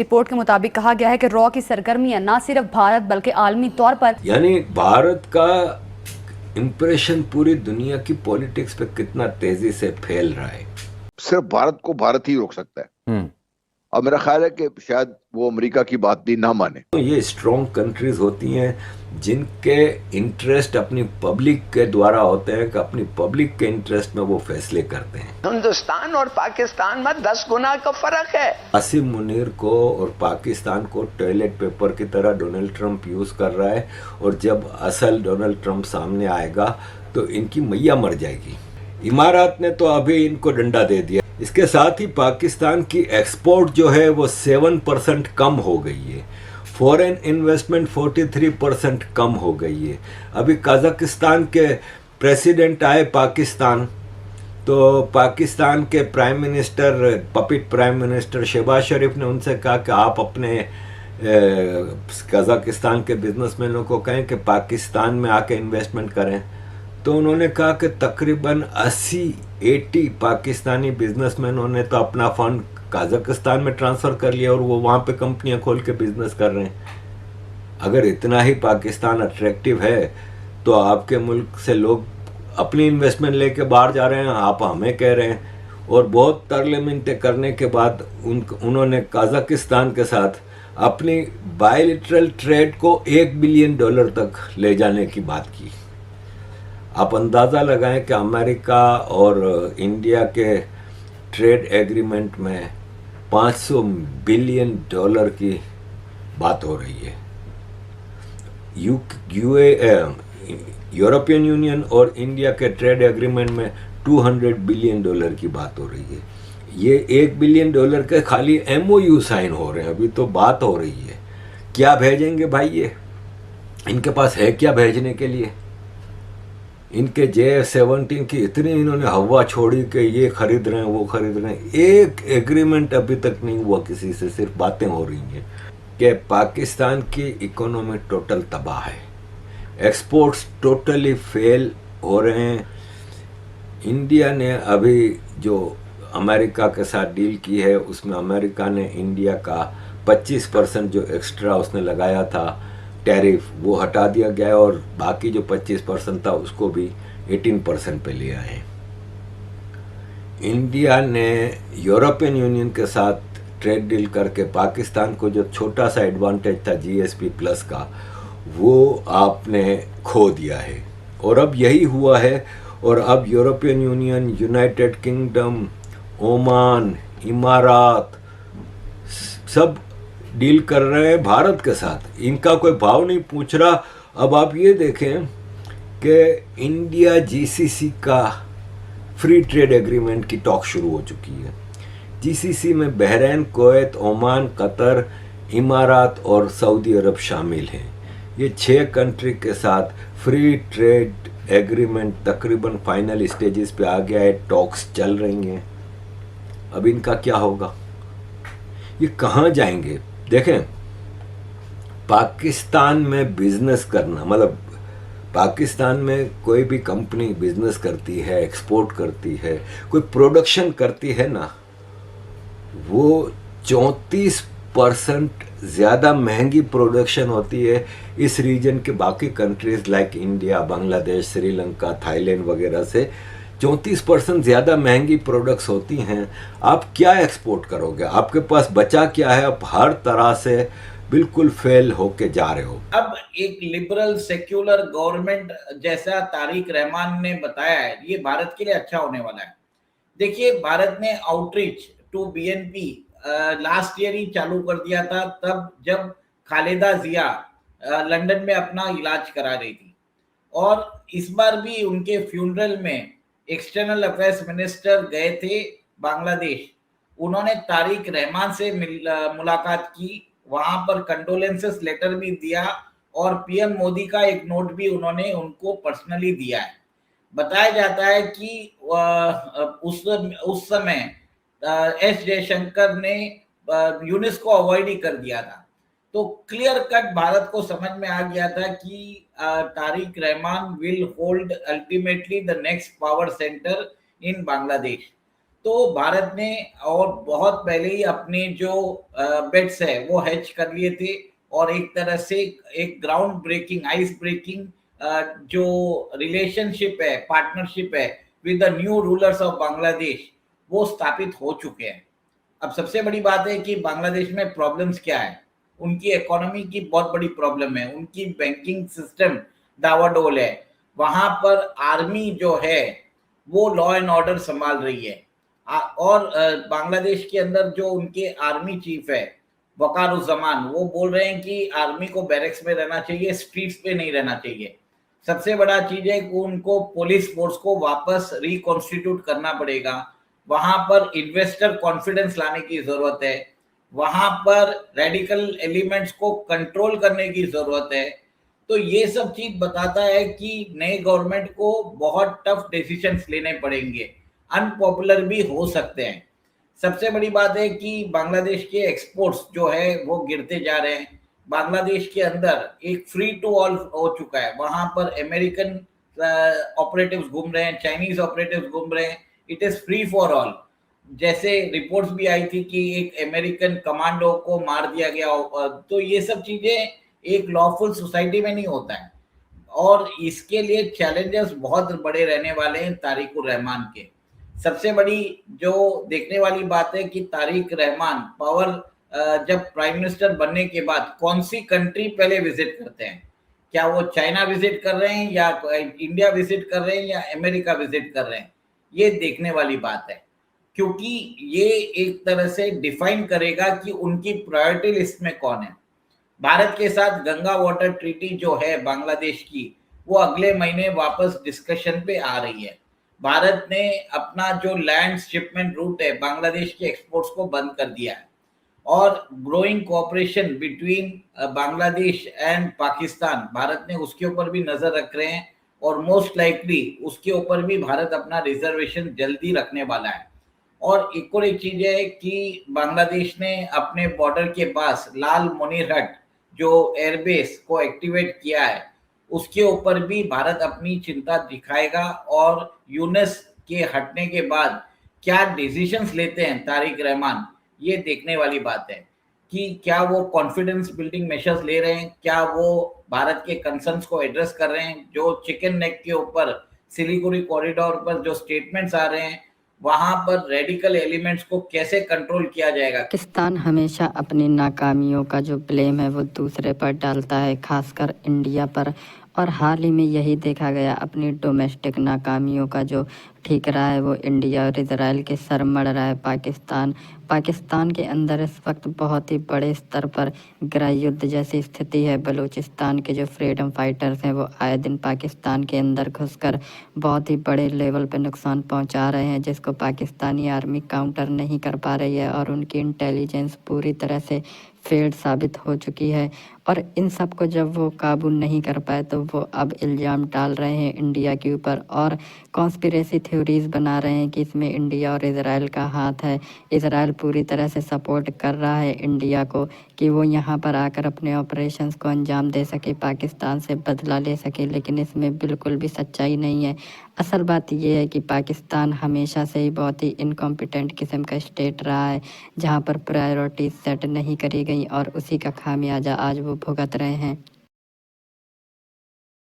Report के मुताबिक कहा गया है कि रॉ की सरगर्मियां न सिर्फ भारत बल्कि आलमी तौर पर, यानी भारत का इंप्रेशन पूरी दुनिया की पॉलिटिक्स पे कितना तेजी से फैल रहा है। सिर्फ भारत को भारत ही रोक सकता है। और मेरा ख्याल है कि शायद वो अमेरिका की बात भी ना माने। तो ये स्ट्रॉन्ग कंट्रीज होती हैं जिनके इंटरेस्ट अपनी पब्लिक के द्वारा होते हैं कि अपनी पब्लिक के इंटरेस्ट में वो फैसले करते हैं। हिंदुस्तान और पाकिस्तान में 10 गुना का फर्क है। आसिम मुनीर को और पाकिस्तान को टॉयलेट पेपर की तरह डोनाल्ड ट्रंप यूज कर रहा है, और जब असल डोनाल्ड ट्रंप सामने आएगा तो इनकी मैया मर जाएगी। इमारात ने तो अभी इनको डंडा दे दिया। इसके साथ ही पाकिस्तान की एक्सपोर्ट जो है वो 7% कम हो गई है। फॉरेन इन्वेस्टमेंट 43% कम हो गई है। अभी कजाकिस्तान के प्रेसिडेंट आए पाकिस्तान, तो पाकिस्तान के prime minister, puppet prime minister Shehbaz Sharif ने उनसे कहा कि आप अपने कजाकिस्तान के बिजनेसमैनों को कहें कि पाकिस्तान में आके इन्वेस्टमेंट करें। तो उन्होंने कहा कि तकरीबन 80 पाकिस्तानी बिजनेसमैनों ने तो अपना फंड कजाकिस्तान में ट्रांसफ़र कर लिया और वो वहाँ पे कंपनियाँ खोल के बिजनेस कर रहे हैं। अगर इतना ही पाकिस्तान अट्रैक्टिव है तो आपके मुल्क से लोग अपनी इन्वेस्टमेंट लेके बाहर जा रहे हैं, आप हमें कह रहे हैं। और बहुत तरले मिन्नतें करने के बाद उन्होंने कजाकिस्तान के साथ अपनी बायलैटरल ट्रेड को $1 बिलियन तक ले जाने की बात की। आप अंदाज़ा लगाएं कि अमेरिका और इंडिया के ट्रेड एग्रीमेंट में $500 बिलियन की बात हो रही है। यूरोपियन यूनियन और इंडिया के ट्रेड एग्रीमेंट में $200 बिलियन की बात हो रही है। ये $1 बिलियन के खाली MOU साइन हो रहे हैं, अभी तो बात हो रही है। क्या भेजेंगे भाई ये? इनके पास है क्या भेजने के लिए? इनके J-17 की इतनी इन्होंने हवा छोड़ी कि ये खरीद रहे हैं, वो खरीद रहे हैं। एक एग्रीमेंट अभी तक नहीं हुआ किसी से, सिर्फ बातें हो रही हैं कि पाकिस्तान की इकोनॉमी टोटल तबाह है, एक्सपोर्ट्स टोटली फेल हो रहे हैं। इंडिया ने अभी जो अमेरिका के साथ डील की है उसमें अमेरिका ने इंडिया का 25% जो एक्स्ट्रा उसने लगाया था टैरिफ, वो हटा दिया गया है, और बाकी जो 25% था उसको भी 18% पे ले आए। इंडिया ने यूरोपियन यूनियन के साथ ट्रेड डील करके पाकिस्तान को जो छोटा सा एडवांटेज था GSP प्लस का, वो आपने खो दिया है। और अब यही हुआ है, और अब European Union, United Kingdom, Oman, इमारात सब डील कर रहे हैं भारत के साथ। इनका कोई भाव नहीं पूछ रहा। अब आप ये देखें कि इंडिया GCC का फ्री ट्रेड एग्रीमेंट की टॉक शुरू हो चुकी है। GCC में बहरीन, कुवैत, ओमान, कतर, इमारात और सऊदी अरब शामिल हैं। ये 6 कंट्री के साथ फ्री ट्रेड एग्रीमेंट तकरीबन फाइनल स्टेजेस पे आ गया है, टॉक्स चल रही हैं। अब इनका क्या होगा? ये कहाँ जाएंगे? देखें, पाकिस्तान में बिजनेस करना, मतलब पाकिस्तान में कोई भी कंपनी बिजनेस करती है, एक्सपोर्ट करती है, कोई प्रोडक्शन करती है ना, वो 34% ज़्यादा महंगी प्रोडक्शन होती है इस रीजन के बाकी countries like India, Bangladesh, Sri Lanka, Thailand वगैरह से 34% ज़्यादा महंगी प्रोडक्ट्स होती हैं। आप क्या एक्सपोर्ट करोगे? आपके पास बचा क्या है? आप हर तरह से बिल्कुल फेल होके जा रहे हो। अब एक लिबरल सेक्युलर गवर्नमेंट जैसा तारिक रहमान ने बताया है, ये भारत के लिए अच्छा होने वाला है। देखिए, भारत ने outreach to BNP last year ही चालू कर दिया था, तब जब खालिदा जिया लंदन में अपना इलाज करा रही थी। और इस बार भी उनके फ्यूनरल में एक्सटर्नल अफेयर्स मिनिस्टर गए थे बांग्लादेश। उन्होंने तारिक रहमान से मुलाकात की, वहां पर कंडोलेंसेस लेटर भी दिया, और PM मोदी का एक नोट भी उन्होंने उनको पर्सनली दिया है। बताया जाता है कि उस समय S जयशंकर ने यूनिस को अवॉइड ही कर दिया था। तो क्लियर कट भारत को समझ में आ गया था कि Tarique Rahman will hold ultimately the next power centre in Bangladesh. तो भारत ने और बहुत पहले ही अपने जो बेट्स है वो हेज कर लिए थे, और एक तरह से एक ग्राउंड ब्रेकिंग, आइस ब्रेकिंग जो रिलेशनशिप है, पार्टनरशिप है with the new rulers of Bangladesh, वो स्थापित हो चुके हैं। अब सबसे बड़ी बात है कि बांग्लादेश में प्रॉब्लम्स क्या है। उनकी इकोनॉमी की बहुत बड़ी प्रॉब्लम है, उनकी बैंकिंग सिस्टम डावाडोल है, वहां पर आर्मी जो है वो लॉ एंड ऑर्डर संभाल रही है। और बांग्लादेश के अंदर जो उनके आर्मी चीफ है वकारुज्जमान, वो बोल रहे हैं कि आर्मी को बैरक्स में रहना चाहिए, स्ट्रीट्स पे नहीं रहना चाहिए। सबसे बड़ा चीज है कि उनको पुलिस फोर्स को वापस रिकॉन्स्टिट्यूट करना पड़ेगा, वहां पर इन्वेस्टर कॉन्फिडेंस लाने की जरूरत है, वहां पर रेडिकल एलिमेंट्स को कंट्रोल करने की जरूरत है। तो ये सब चीज बताता है कि नए गवर्नमेंट को बहुत टफ डिसीजंस लेने पड़ेंगे, अनपॉपुलर भी हो सकते हैं। सबसे बड़ी बात है कि बांग्लादेश के एक्सपोर्ट्स जो है वो गिरते जा रहे हैं। बांग्लादेश के अंदर एक फ्री टू ऑल हो चुका है, वहां पर अमेरिकन ऑपरेटिव्स घूम रहे हैं, चाइनीज ऑपरेटिव्स घूम रहे हैं, it is free for all. जैसे रिपोर्ट्स भी आई थी कि एक अमेरिकन कमांडो को मार दिया गया। तो ये सब चीजें एक लॉफुल सोसाइटी में नहीं होता है, और इसके लिए चैलेंजेस बहुत बड़े रहने वाले हैं तारिक उर रहमान के। सबसे बड़ी जो देखने वाली बात है कि तारिक रहमान पावर जब प्राइम मिनिस्टर बनने के बाद कौन सी कंट्री पहले विजिट करते हैं, क्या वो चाइना विजिट कर रहे हैं या इंडिया विजिट कर रहे हैं या अमेरिका विजिट कर रहे हैं, ये देखने वाली बात है। क्योंकि ये एक तरह से डिफाइन करेगा कि उनकी प्रायोरिटी लिस्ट में कौन है। भारत के साथ गंगा वाटर ट्रीटी जो है बांग्लादेश की, वो अगले महीने वापस डिस्कशन पे आ रही है। भारत ने अपना जो लैंड शिपमेंट रूट है बांग्लादेश के एक्सपोर्ट्स को बंद कर दिया है, और growing cooperation between Bangladesh and Pakistan, Bharat ने उसके ऊपर भी नजर रख रहे हैं, और मोस्ट लाइकली उसके ऊपर भी भारत अपना रिजर्वेशन जल्दी रखने वाला है। और एक और एक चीज है कि बांग्लादेश ने अपने बॉर्डर के पास लाल मोनीरहट जो एयरबेस को एक्टिवेट किया है, उसके ऊपर भी भारत अपनी चिंता दिखाएगा। और यूनुस के हटने के बाद क्या डिसीजंस लेते हैं तारिक रहमान, ये देखने वाली बात है कि क्या वो कॉन्फिडेंस बिल्डिंग मेजर्स ले रहे हैं, क्या वो भारत के कंसर्न्स को एड्रेस कर रहे हैं। जो चिकन नेक के ऊपर सिलीगुड़ी कॉरिडोर पर जो स्टेटमेंट्स आ रहे हैं, वहां पर रेडिकल एलिमेंट्स को कैसे कंट्रोल किया जाएगा। पाकिस्तान हमेशा अपनी नाकामियों का जो ब्लेम है वो दूसरे पर डालता है, खासकर इंडिया पर। और हाल ही में यही देखा गया, अपनी डोमेस्टिक नाकामियों का जो ठीकरा है वो इंडिया और इजराइल के सर मढ़ रहा है पाकिस्तान के अंदर इस वक्त बहुत ही बड़े स्तर पर गृह युद्ध जैसी स्थिति है। बलूचिस्तान के जो फ्रीडम फाइटर्स हैं वो आए दिन पाकिस्तान के अंदर घुसकर बहुत ही बड़े लेवल पे नुकसान पहुंचा रहे हैं, जिसको पाकिस्तानी आर्मी काउंटर नहीं कर पा रही है, और उनकी इंटेलिजेंस पूरी तरह से फेल्ड साबित हो चुकी है। और इन सब को जब वो काबू नहीं कर पाए तो वो अब इल्ज़ाम डाल रहे हैं इंडिया के ऊपर, और कॉन्स्पिरेसी थ्योरीज बना रहे हैं कि इसमें इंडिया और इजराइल का हाथ है। इजराइल पूरी तरह से सपोर्ट कर रहा है इंडिया को कि वो यहाँ पर आकर अपने ऑपरेशंस को अंजाम दे सके, पाकिस्तान से बदला ले सके, लेकिन इसमें बिल्कुल भी सच्चाई नहीं है। असल बात यह है कि पाकिस्तान हमेशा से ही बहुत ही इनकॉम्पिटेंट किस्म का स्टेट रहा है, जहाँ पर प्रायोरिटीज सेट नहीं करी गई, और उसी का खामियाजा आज वो भुगत रहे हैं।